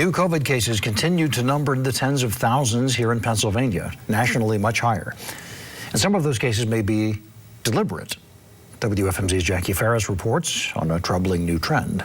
New COVID cases continue to number in the tens of thousands here in Pennsylvania, nationally much higher. And some of those cases may be deliberate. WFMZ's Jackie Ferris reports on a troubling new trend.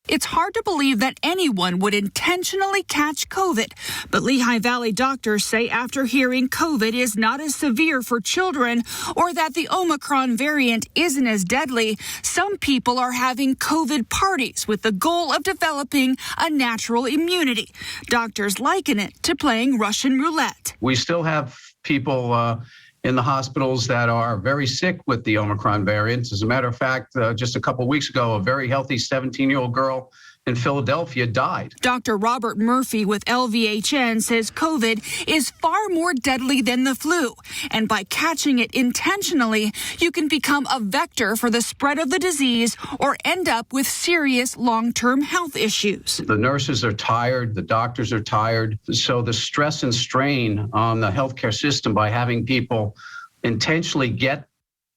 It's hard to believe that anyone would intentionally catch COVID, but Lehigh Valley doctors say after hearing COVID is not as severe for children or that the Omicron variant isn't as deadly, some people are having COVID parties with the goal of developing a natural immunity. Doctors liken it to playing Russian roulette. We still have people in the hospitals that are very sick with the Omicron variant. As a matter of fact, just a couple of weeks ago, a very healthy 17-year-old girl in Philadelphia died. Dr. Robert Murphy with LVHN says COVID is far more deadly than the flu. And by catching it intentionally, you can become a vector for the spread of the disease or end up with serious long-term health issues. The nurses are tired, the doctors are tired. So the stress and strain on the healthcare system by having people intentionally get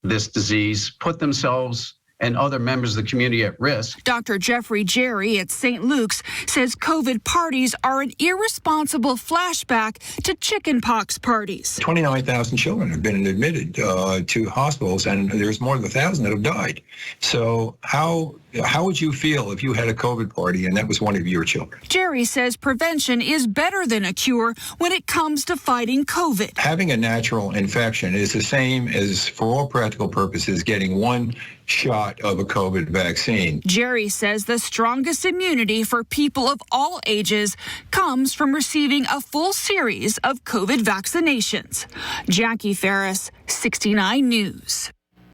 this disease, put themselves and other members of the community at risk. Dr. Jeffrey Jerry at St. Luke's says COVID parties are an irresponsible flashback to chickenpox parties. 29,000 children have been admitted to hospitals, and there's more than 1,000 that have died. So how would you feel if you had a COVID party and that was one of your children? Jerry says prevention is better than a cure when it comes to fighting COVID. Having a natural infection is the same as, for all practical purposes, getting one shot of a COVID vaccine. Jerry says the strongest immunity for people of all ages comes from receiving a full series of COVID vaccinations. Jackie Ferris, 69 News.